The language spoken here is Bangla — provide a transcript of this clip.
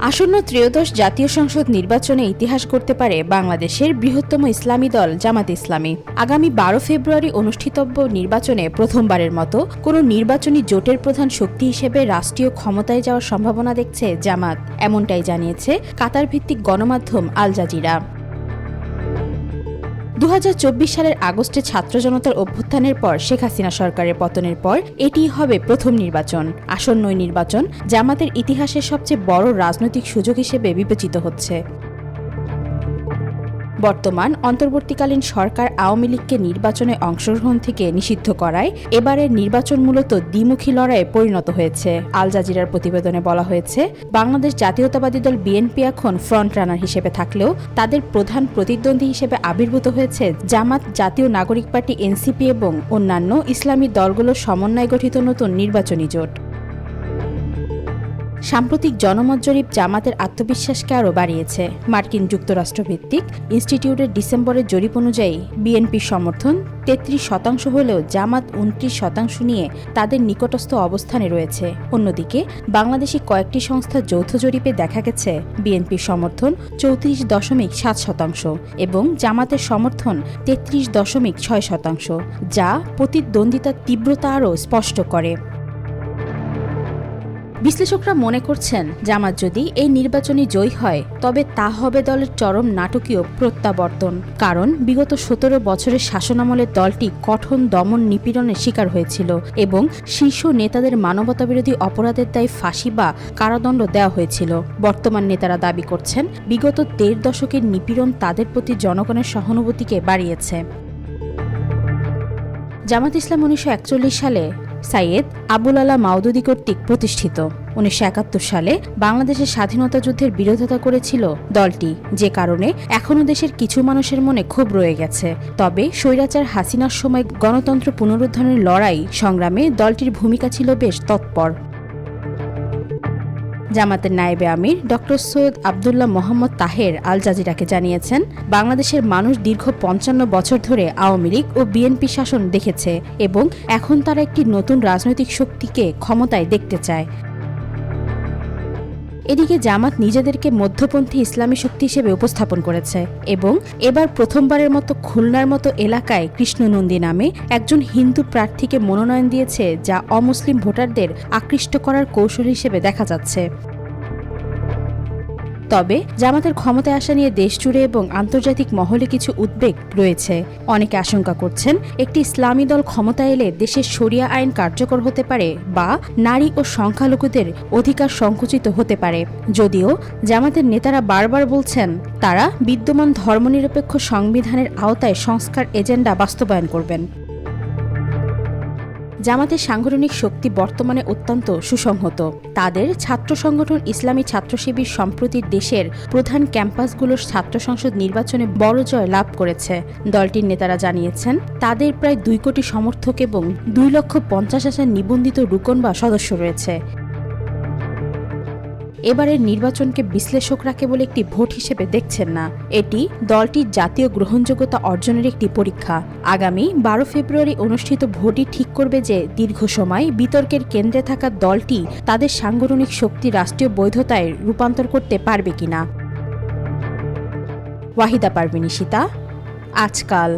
আসন্ন ত্রয়োদশ জাতীয় সংসদ নির্বাচনে ইতিহাস করতে পারে বাংলাদেশের বৃহত্তম ইসলামী দল জামাত ইসলামী। আগামী 12 ফেব্রুয়ারি অনুষ্ঠিতব্য নির্বাচনে প্রথমবারের মতো কোনো নির্বাচনী জোটের প্রধান শক্তি হিসেবে রাষ্ট্রীয় ক্ষমতায় যাওয়ার সম্ভাবনা দেখছে জামাত, এমনটাই জানিয়েছে কাতার ভিত্তিক গণমাধ্যম আল জাজিরা। 2024 সালের আগস্টে ছাত্র জনতার অভ্যুত্থানের পর শেখ হাসিনা সরকারের পতনের পর এটিই হবে প্রথম নির্বাচন। আসন্ন এই নির্বাচন জামাতের ইতিহাসের সবচেয়ে বড় রাজনৈতিক সুযোগ হিসেবে বিবেচিত হচ্ছে। বর্তমান অন্তর্বর্তীকালীন সরকার আওয়ামী লীগকে নির্বাচনে অংশগ্রহণ থেকে নিষিদ্ধ করায় এবারের নির্বাচন মূলত দ্বিমুখী লড়াইয়ে পরিণত হয়েছে। আল জাজিরার প্রতিবেদনে বলা হয়েছে, বাংলাদেশ জাতীয়তাবাদী দল বিএনপি এখন ফ্রন্ট রানার হিসেবে থাকলেও তাদের প্রধান প্রতিদ্বন্দ্বী হিসেবে আবির্ভূত হয়েছে জামাত, জাতীয় নাগরিক পার্টি এনসিপি এবং অন্যান্য ইসলামী দলগুলোর সমন্বয়ে গঠিত নতুন নির্বাচনী জোট। সাম্প্রতিক জনমত জরিপ জামাতের আত্মবিশ্বাসকে আরও বাড়িয়েছে। মার্কিন যুক্তরাষ্ট্র ভিত্তিক ইনস্টিটিউটের ডিসেম্বরের জরিপ অনুযায়ী বিএনপির সমর্থন 33% হলেও জামাত 29% নিয়ে তাদের নিকটস্থ অবস্থানে রয়েছে। অন্যদিকে বাংলাদেশি কয়েকটি সংস্থার যৌথ জরিপে দেখা গেছে বিএনপির সমর্থন 34.7% এবং জামাতের সমর্থন 33.6%, যা প্রতিদ্বন্দ্বিতার তীব্রতা আরও স্পষ্ট করে। বিশ্লেষকরা মনে করছেন, জামাত যদি এই নির্বাচনে জয়ী হয় তবে তা হবে দলের চরম নাটকীয় প্রত্যাবর্তন। কারণ বিগত 17 বছরের শাসনামলে দলটি কঠোর দমন নিপীড়নের শিকার হয়েছিল এবং শীর্ষ নেতাদের মানবতাবিরোধী অপরাধের দায়ে ফাঁসি বা কারাদণ্ড দেওয়া হয়েছিল। বর্তমান নেতারা দাবি করছেন, বিগত 1.5 দশকের নিপীড়ন তাদের প্রতি জনগণের সহানুভূতিকে বাড়িয়েছে। জামাত ইসলাম 1941 সালে সাইয়েদ আবুল আলা মাওদুদী কর্তৃক প্রতিষ্ঠিত। 1971 সালে বাংলাদেশের স্বাধীনতা যুদ্ধের বিরোধিতা করেছিল দলটি, যে কারণে এখনও দেশের কিছু মানুষের মনে ক্ষোভ রয়ে গেছে। তবে স্বৈরাচার হাসিনার সময় গণতন্ত্র পুনরুদ্ধারের লড়াই সংগ্রামে দলটির ভূমিকা ছিল বেশ তৎপর। জামাতের নায়েবে আমির ডক্টর সৈয়দ আবদুল্লাহ মোহাম্মদ তাহের আল জাজিরাকে জানিয়েছেন, বাংলাদেশের মানুষ দীর্ঘ 55 বছর ধরে আওয়ামী লীগ ও বিএনপি শাসন দেখেছে এবং এখন তারা একটি নতুন রাজনৈতিক শক্তিকে ক্ষমতায় দেখতে চায়। এদিকে জামাত নিজেদেরকে মধ্যপন্থী ইসলামী শক্তি হিসেবে উপস্থাপন করেছে এবং এবার প্রথমবারের মতো খুলনার মতো এলাকায় কৃষ্ণনন্দী নামে একজন হিন্দু প্রার্থীকে মনোনয়ন দিয়েছে, যা অমুসলিম ভোটারদের আকৃষ্ট করার কৌশল হিসেবে দেখা যাচ্ছে। তবে জামাতের ক্ষমতায় আসা নিয়ে দেশজুড়ে এবং আন্তর্জাতিক মহলে কিছু উদ্বেগ রয়েছে। অনেকে আশঙ্কা করছেন, একটি ইসলামী দল ক্ষমতায় এলে দেশের শরিয়া আইন কার্যকর হতে পারে বা নারী ও সংখ্যালঘুদের অধিকার সংকুচিত হতে পারে। যদিও জামাতের নেতারা বারবার বলছেন, তারা বিদ্যমান ধর্মনিরপেক্ষ সংবিধানের আওতায় সংস্কার এজেন্ডা বাস্তবায়ন করবেন। জামাতের সাংগঠনিক শক্তি বর্তমানে অত্যন্ত সুসংহত। তাদের ছাত্র সংগঠন ইসলামী ছাত্র শিবির সম্প্রতি দেশের প্রধান ক্যাম্পাসগুলোর ছাত্র সংসদ নির্বাচনে বড় জয় লাভ করেছে। দলটির নেতারা জানিয়েছেন, তাদের প্রায় 2 কোটি সমর্থক এবং 2,50,000 নিবন্ধিত রুকন বা সদস্য রয়েছে। এবারের নির্বাচনকে বিশ্লেষকরা কেবল একটি ভোট হিসেবে দেখছেন না, এটি দলটির জাতীয় গ্রহণযোগ্যতা অর্জনের একটি পরীক্ষা। আগামী 12 ফেব্রুয়ারি অনুষ্ঠিত ভোটই ঠিক করবে যে দীর্ঘ সময় বিতর্কের কেন্দ্রে থাকা দলটি তাদের সাংগঠনিক শক্তি রাষ্ট্রীয় বৈধতায় রূপান্তর করতে পারবে কিনা। ওয়াহিদা পারভিন ইশিতা, আজকাল।